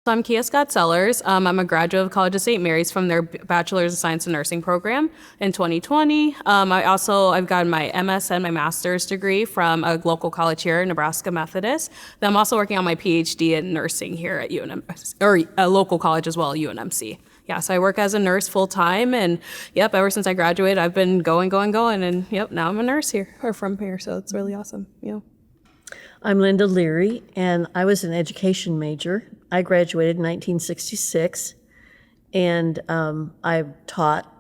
So I'm Kia Scott Sellers. I'm a graduate of College of St. Mary's from their Bachelor's of Science in Nursing program in 2020. I've gotten my MS and my master's degree from a local college here, Nebraska Methodist. Then I'm also working on my PhD in nursing here at UNM, or a local college as well, UNMC. Yeah, so I work as a nurse full time, and yep, ever since I graduated, I've been going, and yep, now I'm a nurse here, or from here, so it's really awesome. I'm Linda Leary, and I was an education major. I graduated in 1966, and I've taught,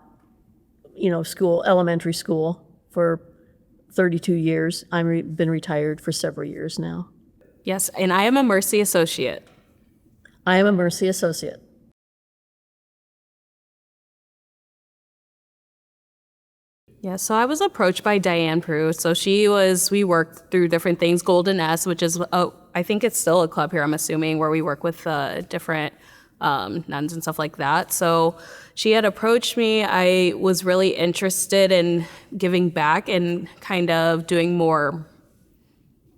elementary school for 32 years. I've been retired for several years now. Yes, and I am a Mercy Associate. I am a Mercy Associate. Yeah, so I was approached by Diane Prue. So we worked through different things. Golden S, which is, I think it's still a club here, I'm assuming, where we work with different nuns and stuff like that. So she had approached me. I was really interested in giving back and kind of doing more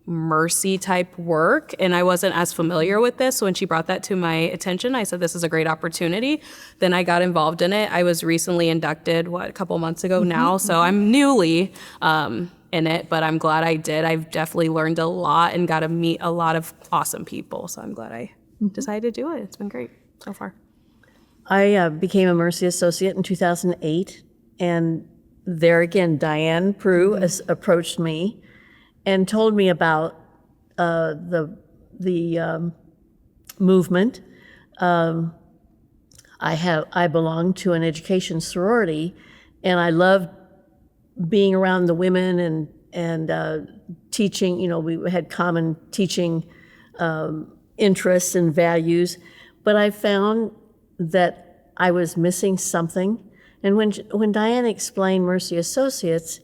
mercy type work, and I wasn't as familiar with this. So when she brought that to my attention, I said, this is a great opportunity. Then I got involved in it. I was recently inducted, a couple months ago now, so I'm newly in it, but I'm glad I did. I've definitely learned a lot and got to meet a lot of awesome people, so I'm glad I decided to do it. It's been great so far. I became a Mercy Associate in 2008, and there again, Diane Prue approached me and told me about the movement. I belong to an education sorority, and I love being around the women and teaching. We had common teaching interests and values, but I found that I was missing something. And when Diane explained Mercy Associates,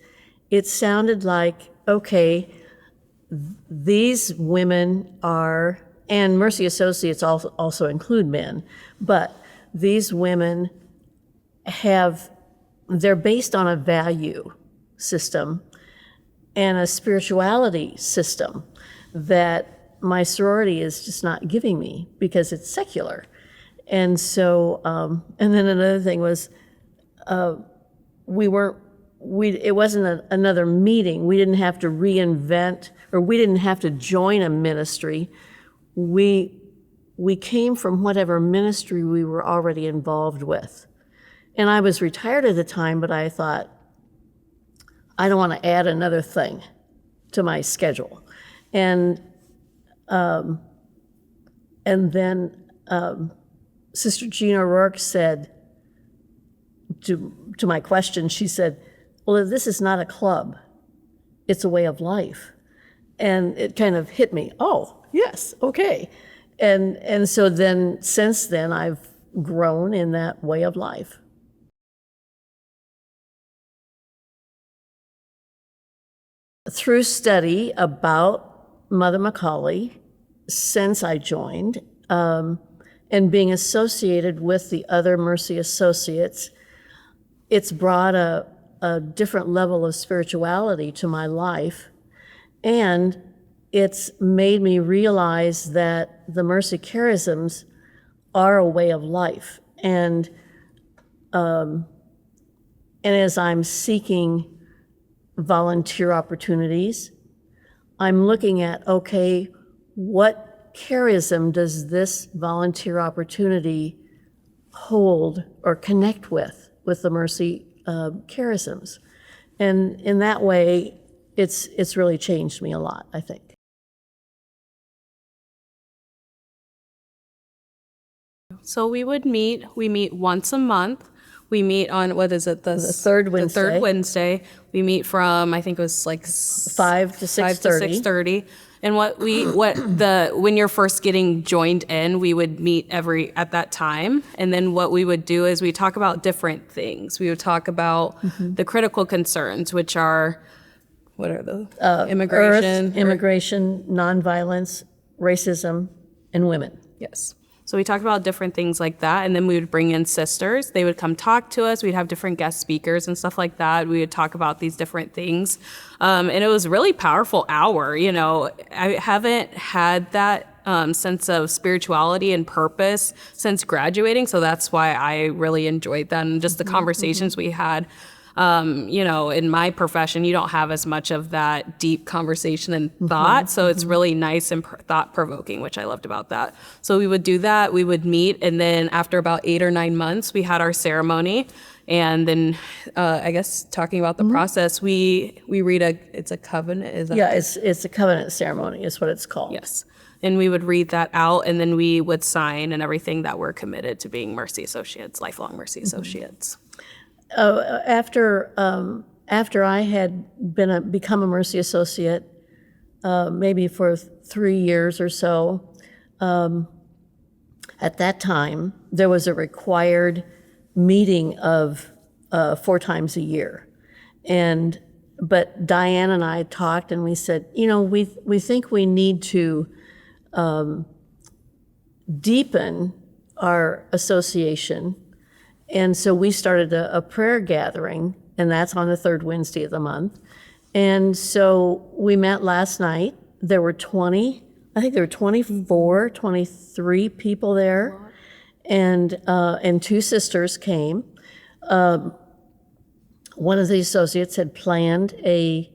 it sounded like, okay, these women are, and Mercy Associates also include men, but these women they're based on a value system and a spirituality system that my sorority is just not giving me because it's secular. And so, and then another thing was, it wasn't another meeting. We didn't have to reinvent, or we didn't have to join a ministry. We came from whatever ministry we were already involved with. And I was retired at the time, but I thought, I don't want to add another thing to my schedule. And then Sister Gina O'Rourke said, to my question, she said, well, this is not a club, it's a way of life. And it kind of hit me, oh, yes, okay. And so then, since then, I've grown in that way of life. Through study about Mother McCauley, since I joined, and being associated with the other Mercy Associates, it's brought a different level of spirituality to my life, and it's made me realize that the Mercy charisms are a way of life. And as I'm seeking volunteer opportunities, I'm looking at, okay, what charism does this volunteer opportunity hold or connect with the Mercy charisms? And in that way, it's really changed me a lot, I think. So we meet once a month. We meet on, what is it? The third Wednesday. The third Wednesday. We meet from, I think it was like 5 to 6:30. 5 to 6:30. And when you're first getting joined in, we would meet at that time. And then what we would do is we talk about different things. We would talk about the critical concerns, which are, what are the immigration, nonviolence, racism, and women. Yes. So we talked about different things like that, and then we would bring in sisters. They would come talk to us. We'd have different guest speakers and stuff like that. We would talk about these different things. And it was a really powerful hour. I haven't had that sense of spirituality and purpose since graduating. So that's why I really enjoyed that, and just the conversations we had. In my profession, you don't have as much of that deep conversation and thought. So it's really nice and thought provoking, which I loved about that. So we would do that. We would meet. And then after about 8 or 9 months, we had our ceremony. And then I guess talking about the process, we read it's a covenant. Is that Yeah, it's a covenant ceremony is what it's called. Yes. And we would read that out, and then we would sign and everything that we're committed to being Mercy Associates, lifelong Mercy Associates. After I had become a Mercy Associate, maybe for 3 years or so, at that time there was a required meeting of 4 times a year, but Diane and I talked and we said, we think we need to deepen our association. And so we started a prayer gathering, and that's on the 3rd Wednesday of the month. And so we met last night. There were 24, 23 people there, and 2 sisters came. One of the associates had planned a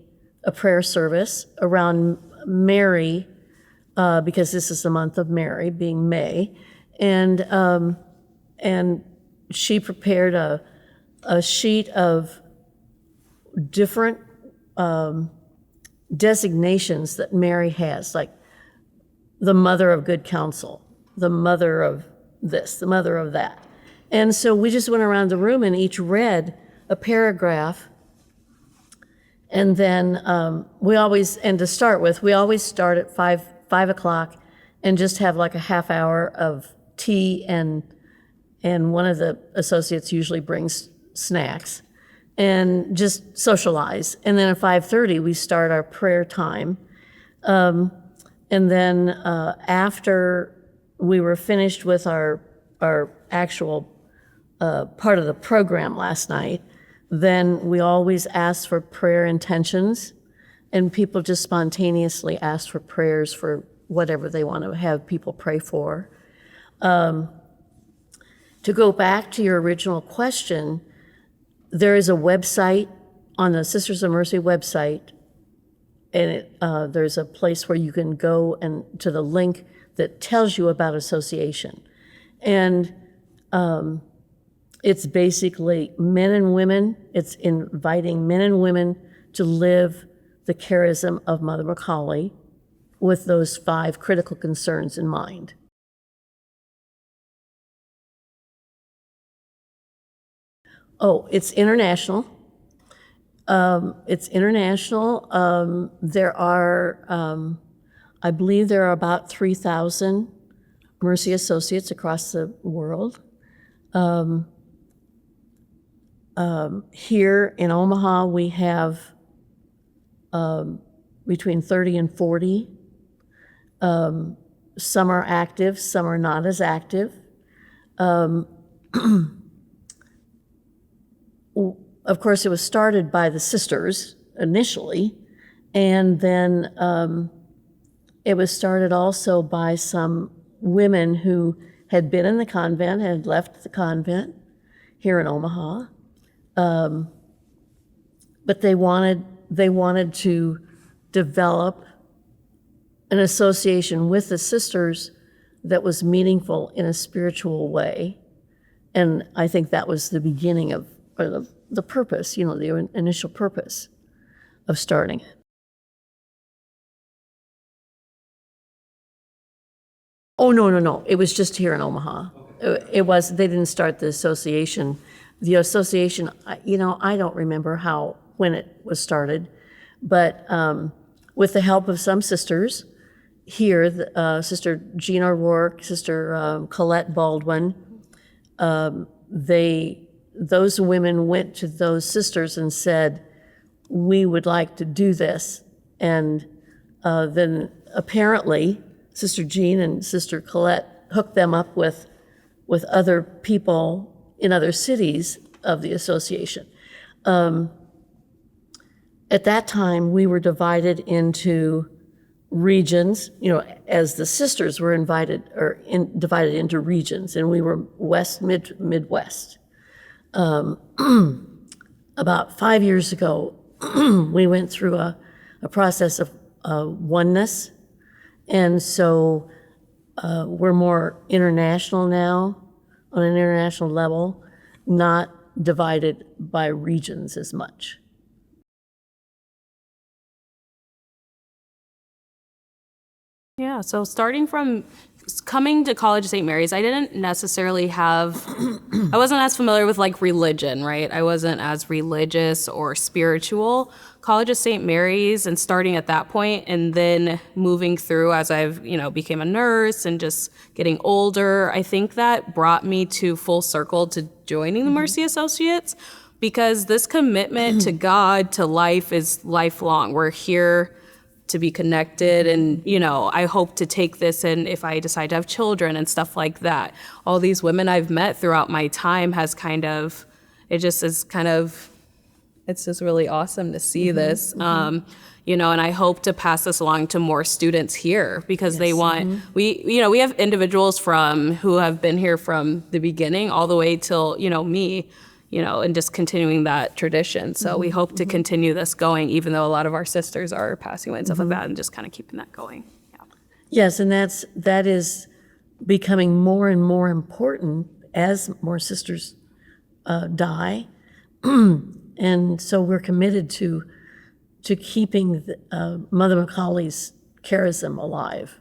prayer service around Mary, because this is the month of Mary, being May, and she prepared a sheet of different designations that Mary has, like the mother of good counsel, the mother of this, the mother of that. And so we just went around the room and each read a paragraph. And then to start with, we always start at 5 o'clock and just have like a half hour of tea, and one of the associates usually brings snacks and just socialize. And then at 5:30, we start our prayer time. And then after we were finished with our actual part of the program last night, then we always ask for prayer intentions, and people just spontaneously ask for prayers for whatever they want to have people pray for. To go back to your original question, there is a website on the Sisters of Mercy website, and there's a place where you can go and to the link that tells you about association. And it's basically men and women, it's inviting men and women to live the charism of Mother Macaulay with those 5 critical concerns in mind. Oh, it's international. There are, I believe there are about 3,000 Mercy Associates across the world. Here in Omaha, we have between 30 and 40. Some are active, some are not as active. Of course, it was started by the sisters initially, and then it was started also by some women who had been in the convent and had left the convent here in Omaha. But they wanted to develop an association with the sisters that was meaningful in a spiritual way. And I think that was the beginning of, or the purpose, the initial purpose of starting it. Oh, no. It was just here in Omaha. They didn't start the association. The association, I don't remember when it was started, but with the help of some sisters here, Sister Jean O'Rourke, Sister Colette Baldwin, those women went to those sisters and said, we would like to do this. And then apparently Sister Jean and Sister Colette hooked them up with other people in other cities of the association. At that time, we were divided into regions, as the sisters were divided into regions, and we were Midwest. About 5 years ago, we went through a process of oneness, and so we're more international now, on an international level, not divided by regions as much. Yeah, so starting from coming to College of St. Mary's, I didn't necessarily have, I wasn't as familiar with like religion, right? I wasn't as religious or spiritual. College of St. Mary's, and starting at that point and then moving through as I've, became a nurse and just getting older, I think that brought me to full circle to joining the Mercy Associates, because this commitment to God, to life, is lifelong. We're here to be connected, and I hope to take this, and if I decide to have children and stuff like that, all these women I've met throughout my time it's just really awesome to see this. And I hope to pass this along to more students here, because they want, we have individuals who have been here from the beginning all the way till, me, and just continuing that tradition. So we hope to continue this going, even though a lot of our sisters are passing away and stuff like that, and just kind of keeping that going. Yeah. Yes, and that is becoming more and more important as more sisters die. And so we're committed to keeping Mother Macaulay's charism alive.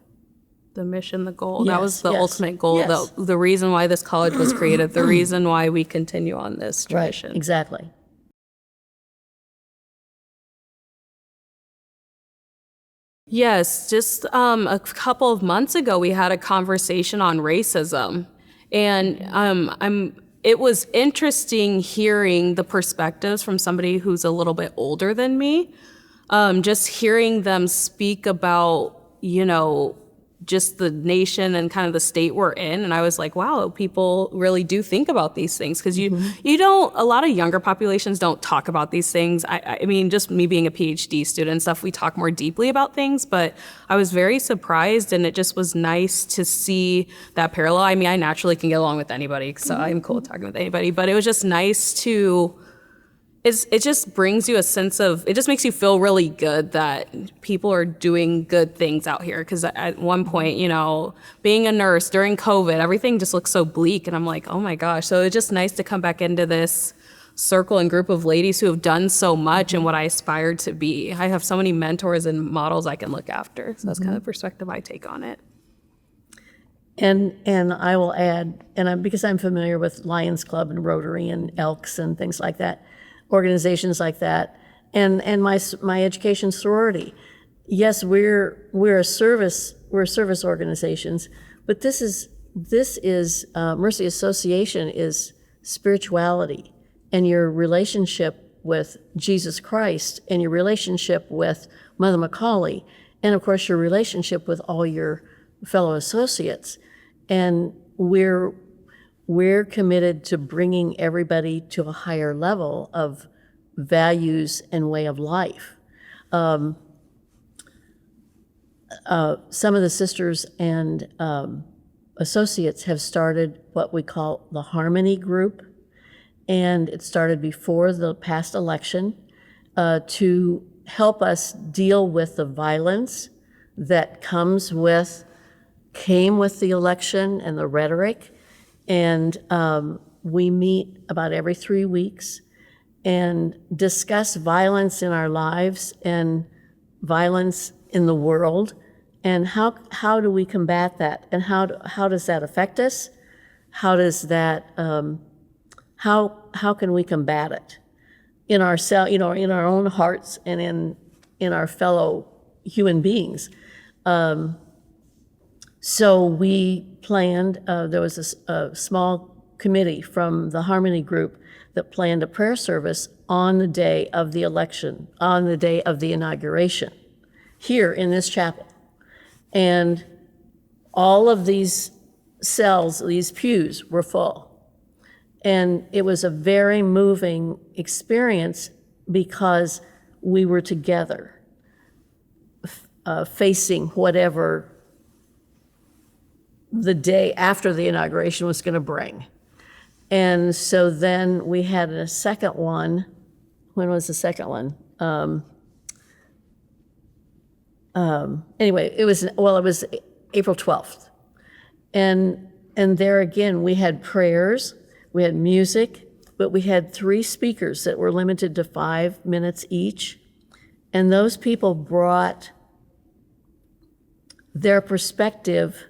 The mission, the goal, that was the Yes, ultimate goal, yes. the reason why this college was created, the reason why we continue on this tradition. Right, exactly. Yes, just a couple of months ago, we had a conversation on racism, and it was interesting hearing the perspectives from somebody who's a little bit older than me, just hearing them speak about, just the nation and kind of the state we're in. And I was like, wow, people really do think about these things, because you don't, a lot of younger populations don't talk about these things. I mean, just me being a PhD student and stuff, we talk more deeply about things, but I was very surprised, and it just was nice to see that parallel. I mean, I naturally can get along with anybody, so I'm cool with talking with anybody, but it was just nice to, it just brings you a sense of, it just makes you feel really good that people are doing good things out here. Because at one point, being a nurse during COVID, everything just looks so bleak. And I'm like, oh my gosh. So it's just nice to come back into this circle and group of ladies who have done so much and what I aspired to be. I have so many mentors and models I can look after. So that's kind of the perspective I take on it. And I will add, because I'm familiar with Lions Club and Rotary and Elks and things like that, organizations like that, and my education sorority. Yes, we're service organizations, but this is Mercy Association is spirituality, and your relationship with Jesus Christ, and your relationship with Mother Macaulay, and of course your relationship with all your fellow associates. And we're committed to bringing everybody to a higher level of values and way of life. Some of the sisters and associates have started what we call the Harmony Group, and it started before the past election to help us deal with the violence that came with the election and the rhetoric. And we meet about every 3 weeks and discuss violence in our lives and violence in the world, and how do we combat that, and how does that affect us? How does that how can we combat it in in our own hearts and in our fellow human beings? So we planned, there was a small committee from the Harmony Group that planned a prayer service on the day of the election, on the day of the inauguration, here in this chapel. And all of these cells, these pews were full. And it was a very moving experience because we were together. facing whatever the day after the inauguration was going to bring. And so then we had a second one. When was the second one? Anyway, it was April 12th. And there again, we had prayers, we had music, but we had 3 speakers that were limited to 5 minutes each. And those people brought their perspective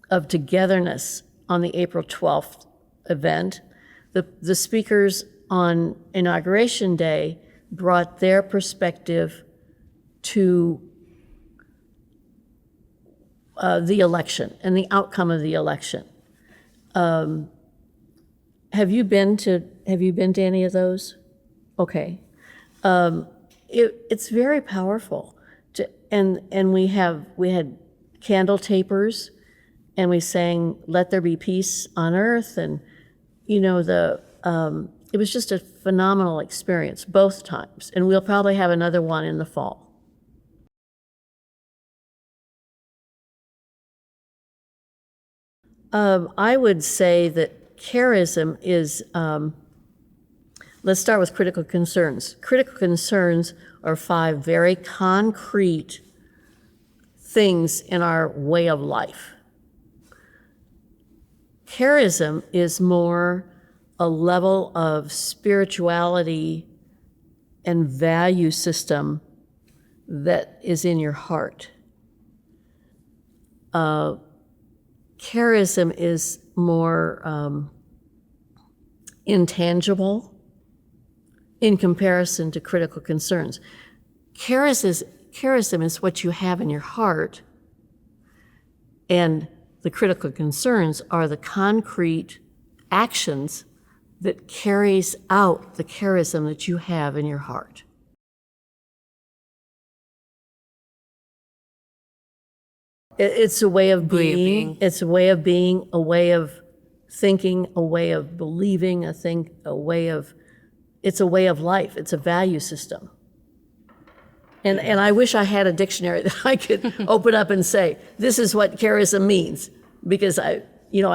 of togetherness on the April 12th event. The speakers on Inauguration Day brought their perspective to the election and the outcome of the election. Have you been to any of those? Okay. It's very powerful. And we had candle tapers, and we sang "Let There Be Peace on Earth," and it was just a phenomenal experience both times, and we'll probably have another one in the fall. I would say that charism is, let's start with critical concerns. Critical concerns are 5 very concrete things in our way of life. Charism is more a level of spirituality and value system that is in your heart. Charism is more intangible in comparison to critical concerns. Charism is what you have in your heart, and the critical concerns are the concrete actions that carries out the charism that you have in your heart. It's a way of being. It's a way of being, a way of thinking, a way of believing, it's a way of life. It's a value system. And I wish I had a dictionary that I could open up and say, this is what charism means, because I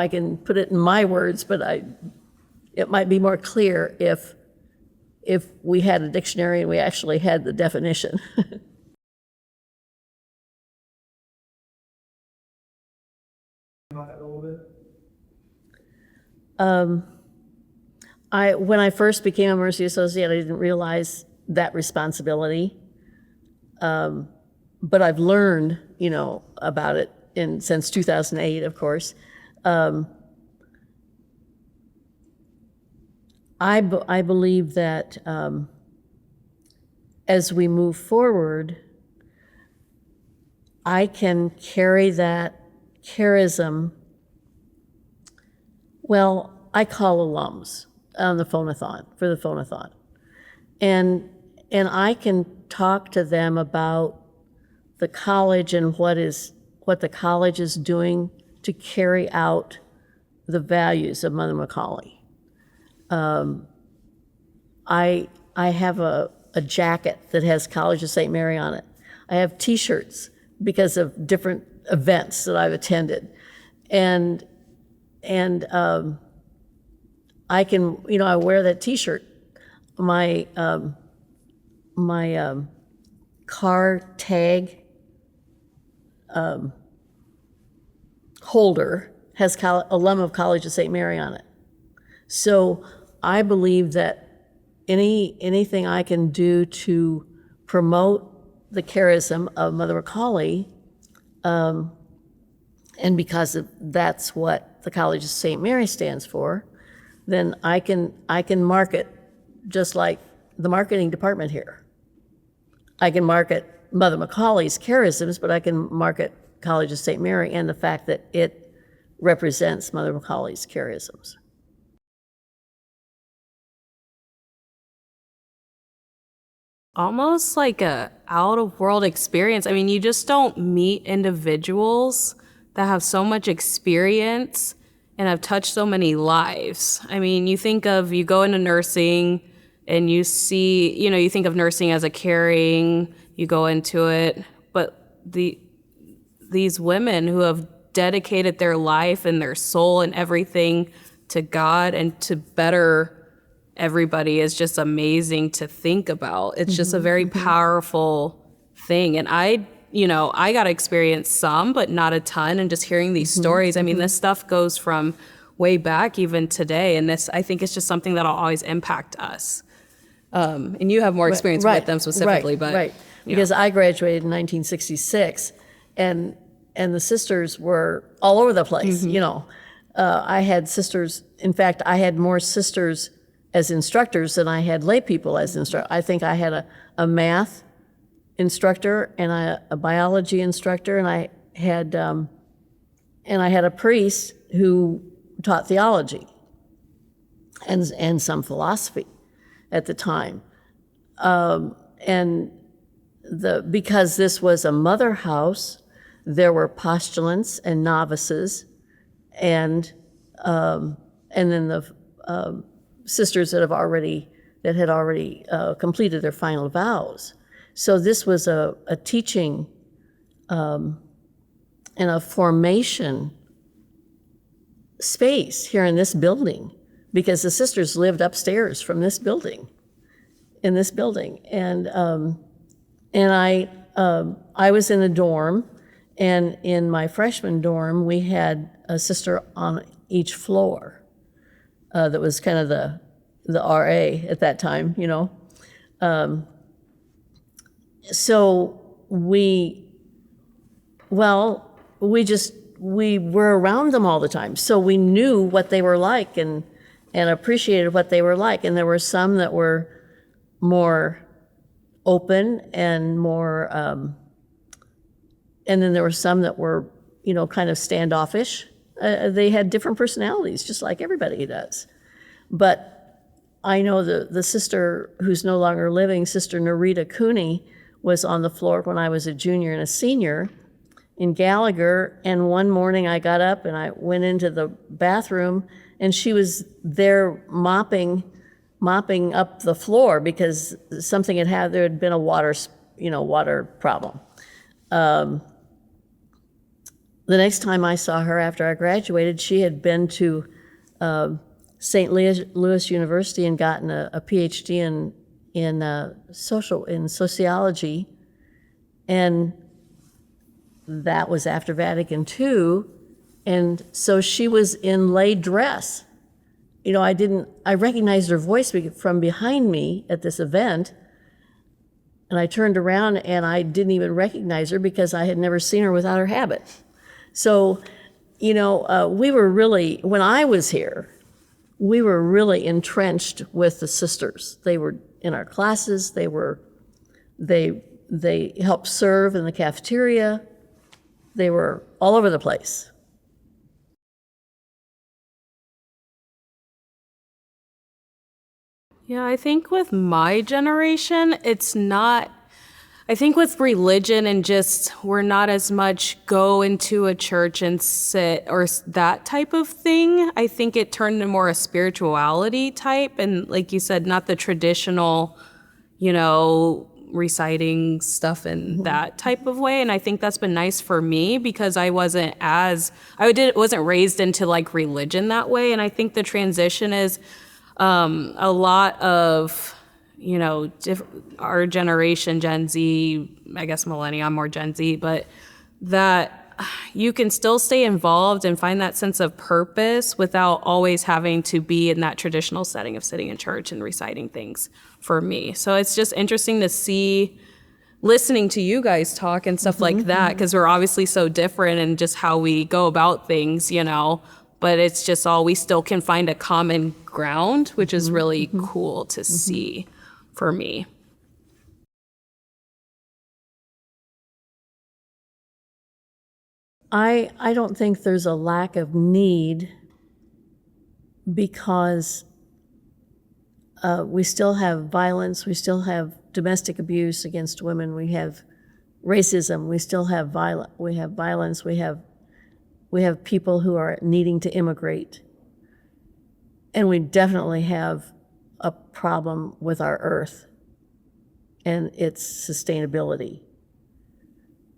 can put it in my words, but it might be more clear if we had a dictionary and we actually had the definition. When I first became a Mercy Associate, I didn't realize that responsibility. But I've learned, about it since 2008, of course. I believe that as we move forward, I can carry that charism. Well, I call alums on the phonathon, for the phonathon. And I can talk to them about the college and what the college is doing to carry out the values of Mother Macaulay. I have a jacket that has College of St. Mary on it. I have T-shirts because of different events that I've attended. And I can, I wear that T-shirt. My car tag holder has alum of College of St. Mary on it. So I believe that anything I can do to promote the charism of Mother Macaulay, and because that's what the College of St. Mary stands for, then I can market just like the marketing department here. I can market Mother Macaulay's charisms, but I can market College of St. Mary and the fact that it represents Mother Macaulay's charisms. Almost like a out-of-world experience. I mean, you just don't meet individuals that have so much experience and have touched so many lives. I mean, you go into nursing and you see, you think of nursing as a caring, you go into it, but these women who have dedicated their life and their soul and everything to God and to better everybody is just amazing to think about. It's just a very powerful thing. And I got to experience some, but not a ton. And just hearing these stories, I mean, this stuff goes from way back even today. And I think it's just something that'll always impact us. And you have more experience with them specifically, but right. Because I graduated in 1966, and the sisters were all over the place. I had sisters. In fact, I had more sisters as instructors than I had lay people as instructors. I think I had a math instructor and a biology instructor, and I had a priest who taught theology and some philosophy at the time. And because this was a mother house, there were postulants and novices, and then the sisters that had already completed their final vows. So this was a teaching and a formation space here in this building, because the sisters lived upstairs from this building, in this building, and I was in a dorm, and in my freshman dorm we had a sister on each floor. That was kind of the RA at that time, So we were around them all the time. So we knew what they were like and appreciated what they were like. And there were some that were more open and more, and then there were some that were, kind of standoffish. They had different personalities, just like everybody does. But I know the sister who's no longer living, Sister Narita Cooney, was on the floor when I was a junior and a senior in Gallagher. And one morning I got up and I went into the bathroom, and she was there mopping up the floor because something there had been a water problem. The next time I saw her after I graduated, she had been to St. Louis University and gotten a PhD in sociology, and that was after Vatican II, and so she was in lay dress. I recognized her voice from behind me at this event, and I turned around and I didn't even recognize her because I had never seen her without her habit. So, we were really, when I was here, we were really entrenched with the sisters. They were in our classes. They helped serve in the cafeteria. They were all over the place. Yeah, I think with my generation, it's not, I think with religion and just we're not as much go into a church and sit or that type of thing. I think it turned into more a spirituality type. And like you said, not the traditional, reciting stuff in that type of way. And I think that's been nice for me because I wasn't raised into like religion that way. And I think the transition is a lot of, our generation, Gen Z, I guess millennial, I'm more Gen Z, but that you can still stay involved and find that sense of purpose without always having to be in that traditional setting of sitting in church and reciting things for me. So it's just interesting to see, listening to you guys talk and stuff like that, because we're obviously so different in just how we go about things, but it's just we still can find a common ground, which is really cool to see for me. I don't think there's a lack of need because we still have violence, we still have domestic abuse against women, we have racism, we still have violence, we have people who are needing to immigrate. And we definitely have a problem with our earth and its sustainability.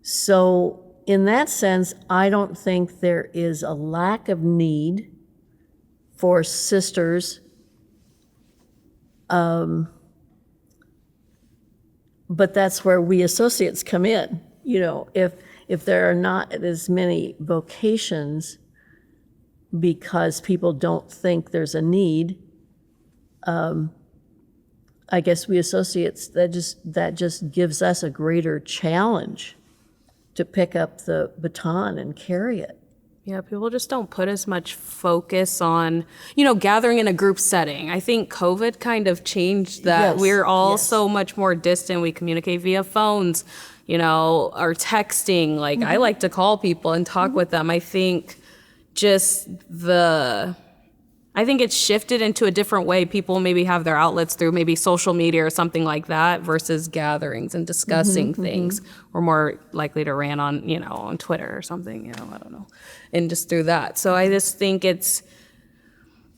So in that sense, I don't think there is a lack of need for sisters, but that's where we associates come in. You know, if there are not as many vocations because people don't think there's a need, I guess we associates, that just gives us a greater challenge to pick up the baton and carry it. Yeah, people just don't put as much focus on, gathering in a group setting. I think COVID kind of changed that. Yes, We're all yes. so much more distant. We communicate via phones, or texting. Like, I like to call people and talk with them. I think I think it's shifted into a different way. People maybe have their outlets through maybe social media or something like that versus gatherings and discussing things. We're more likely to rant on, on Twitter or something, I don't know. And just through that. So I just think it's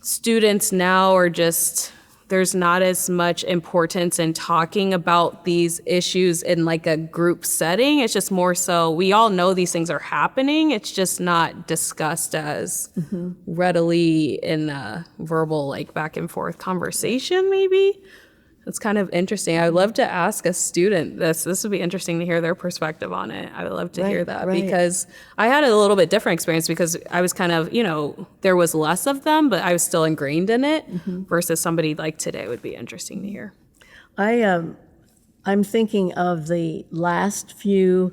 students now are just, there's not as much importance in talking about these issues in like a group setting. It's just more so we all know these things are happening. It's just not discussed as readily in a verbal, like back and forth conversation, maybe. It's kind of interesting. I would love to ask a student this. This would be interesting to hear their perspective on it. I would love to hear that because I had a little bit different experience because I was kind of, there was less of them, but I was still ingrained in it versus somebody like today would be interesting to hear. I'm thinking of the last few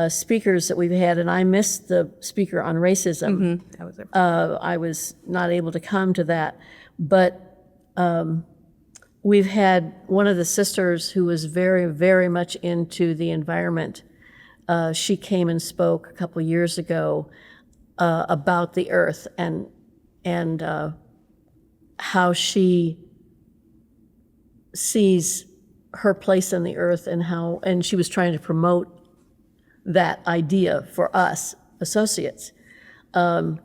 speakers that we've had, and I missed the speaker on racism. That was it. I was not able to come to that, but we've had one of the sisters who was very, very much into the environment. She came and spoke a couple years ago about the earth and how she sees her place on the earth and she was trying to promote that idea for us associates. In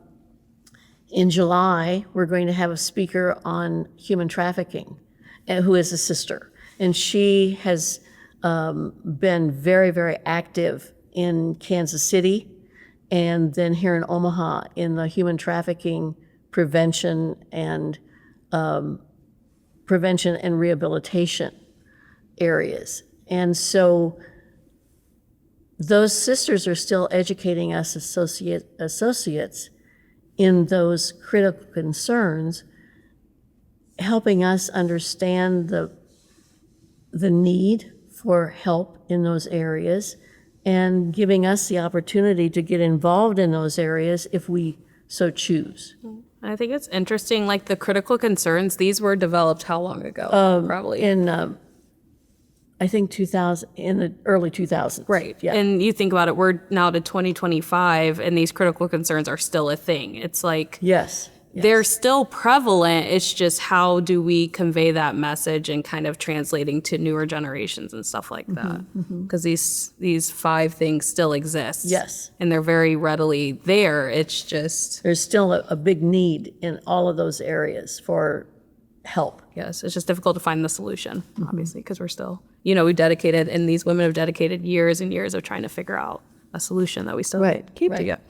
July, we're going to have a speaker on human trafficking, who is a sister. And she has been very, very active in Kansas City and then here in Omaha in the human trafficking prevention and rehabilitation areas. And so those sisters are still educating us associates in those critical concerns, helping us understand the need for help in those areas and giving us the opportunity to get involved in those areas if we so choose. I think it's interesting, like the critical concerns, these were developed how long ago? Probably. In, I think 2000, in the early 2000s. Right. Yeah. And you think about it, we're now to 2025 and these critical concerns are still a thing. It's like Yes. they're still prevalent. It's just how do we convey that message and kind of translating to newer generations and stuff like that. Because these 5 things still exist. Yes. And they're very readily there. It's just, There's still a big need in all of those areas for help. yes, it's just difficult to find the solution, obviously, because we're still, we've dedicated, and these women have dedicated years and years of trying to figure out a solution that we still keep together.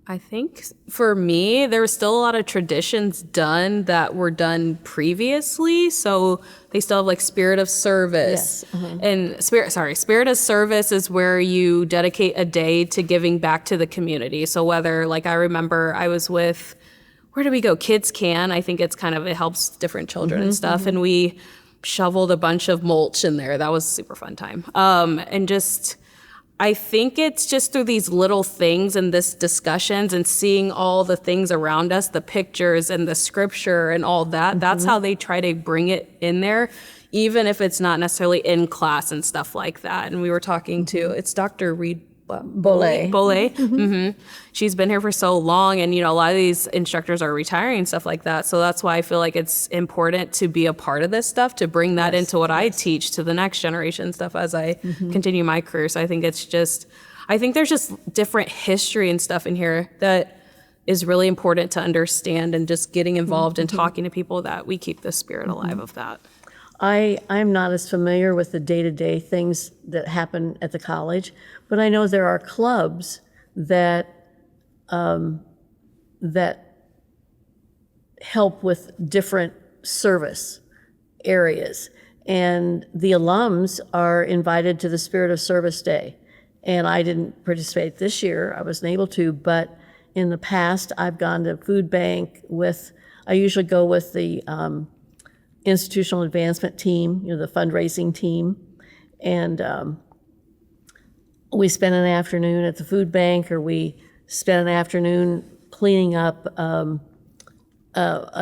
I think for me, there was still a lot of traditions done that were done previously. So they still have like spirit of service. Yes. And spirit of service is where you dedicate a day to giving back to the community. So whether, like, I remember I was with, where did we go? Kids Can. I think it helps different children and stuff. And we shoveled a bunch of mulch in there. That was a super fun time. And just, I think it's just through these little things and this discussions and seeing all the things around us, the pictures and the scripture and all that, that's how they try to bring it in there, even if it's not necessarily in class and stuff like that. And we were talking to, it's Dr. Reed Bollet. She's been here for so long, and a lot of these instructors are retiring and stuff like that. So that's why I feel like it's important to be a part of this stuff, to bring that into what I teach to the next generation stuff as I continue my career. So I think there's just different history and stuff in here that is really important to understand, and just getting involved and talking to people that we keep the spirit alive of that. I'm not as familiar with the day-to-day things that happen at the college, but I know there are clubs that, that help with different service areas. And the alums are invited to the Spirit of Service Day. And I didn't participate this year, I wasn't able to, but in the past, I've gone to food bank with, I usually go with the institutional advancement team, the fundraising team. And we spend an afternoon at the food bank, or we spend an afternoon cleaning up a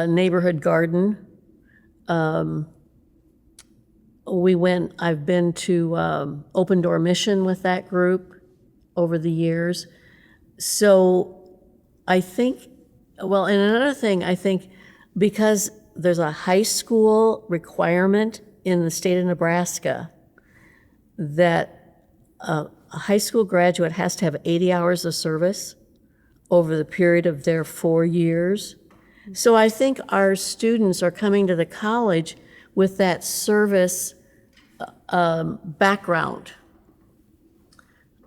neighborhood garden. I've been to Open Door Mission with that group over the years. So I think, well, and another thing, I think because there's a high school requirement in the state of Nebraska that a high school graduate has to have 80 hours of service over the period of their 4 years. So I think our students are coming to the college with that service background.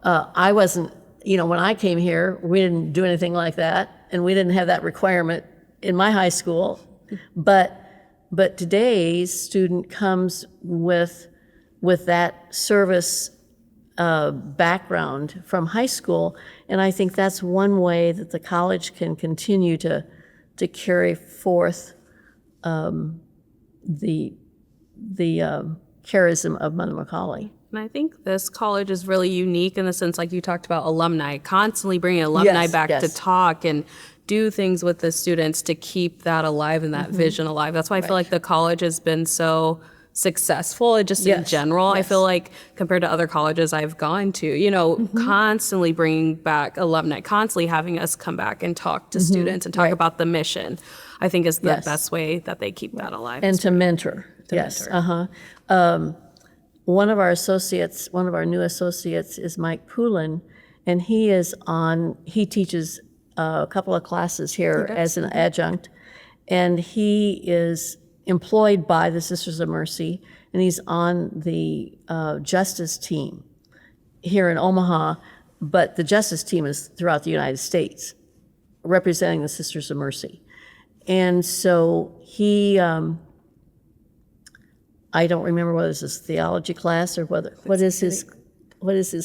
I wasn't, when I came here, we didn't do anything like that, and we didn't have that requirement in my high school. But today's student comes with that service background from high school, and I think that's one way that the college can continue to carry forth the charism of Mother McCauley. And I think this college is really unique in the sense, like you talked about, alumni, constantly bringing alumni back to talk and do things with the students to keep that alive and that vision alive. That's why I feel like the college has been so successful, just in general. I feel like compared to other colleges I've gone to, constantly bringing back alumni, constantly having us come back and talk to students and talk about the mission, I think is the best way that they keep that alive. And to mentor. One of our new associates is Mike Poulin, and he teaches a couple of classes here as an adjunct, and he is employed by the Sisters of Mercy, and he's on the justice team here in Omaha, but the justice team is throughout the United States, representing the Sisters of Mercy. And so he, I don't remember whether it's his theology class or what is his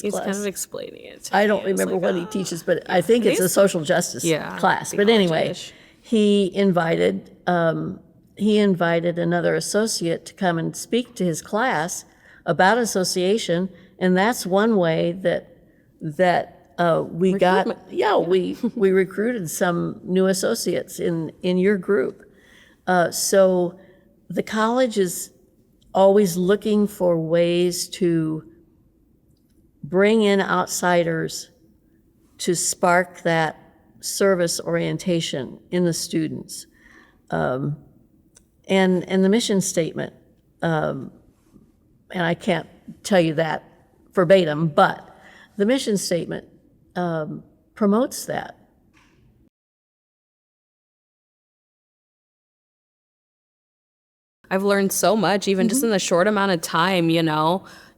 He's class? kind of explaining it to I me. don't remember what he teaches, but I think it's a social justice class. But anyway, theology-ish. he invited another associate to come and speak to his class about association, and that's one way that we we recruited some new associates in your group. So the college is always looking for ways to bring in outsiders to spark that service orientation in the students. And the mission statement, and I can't tell you that verbatim, but the mission statement promotes that. I've learned so much, even just in the short amount of time,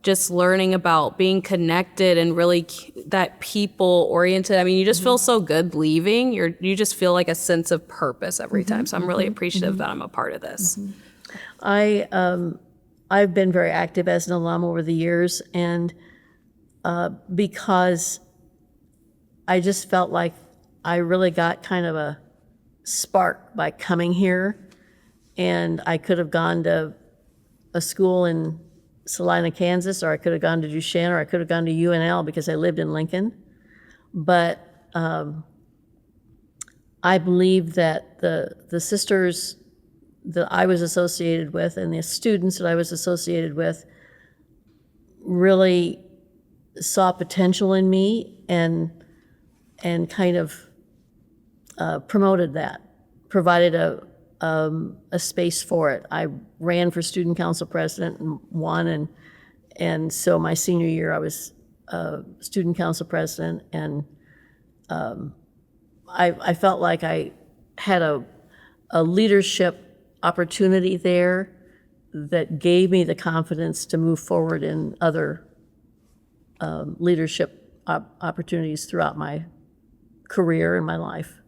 just learning about being connected and really that people oriented. I mean, you just feel so good leaving. You just feel like a sense of purpose every time. So I'm really appreciative that I'm a part of this. I've been very active as an alum over the years, and because I just felt like I really got kind of a spark by coming here, and I could have gone to a school in Salina, Kansas, or I could have gone to Duchesne, or I could have gone to UNL because I lived in Lincoln. But I believe that the sisters that I was associated with and the students that I was associated with really saw potential in me and kind of promoted that, provided a space for it. I ran for student council president and won, and so my senior year I was student council president, and I felt like I had a leadership opportunity there that gave me the confidence to move forward in other leadership opportunities throughout my career and my life.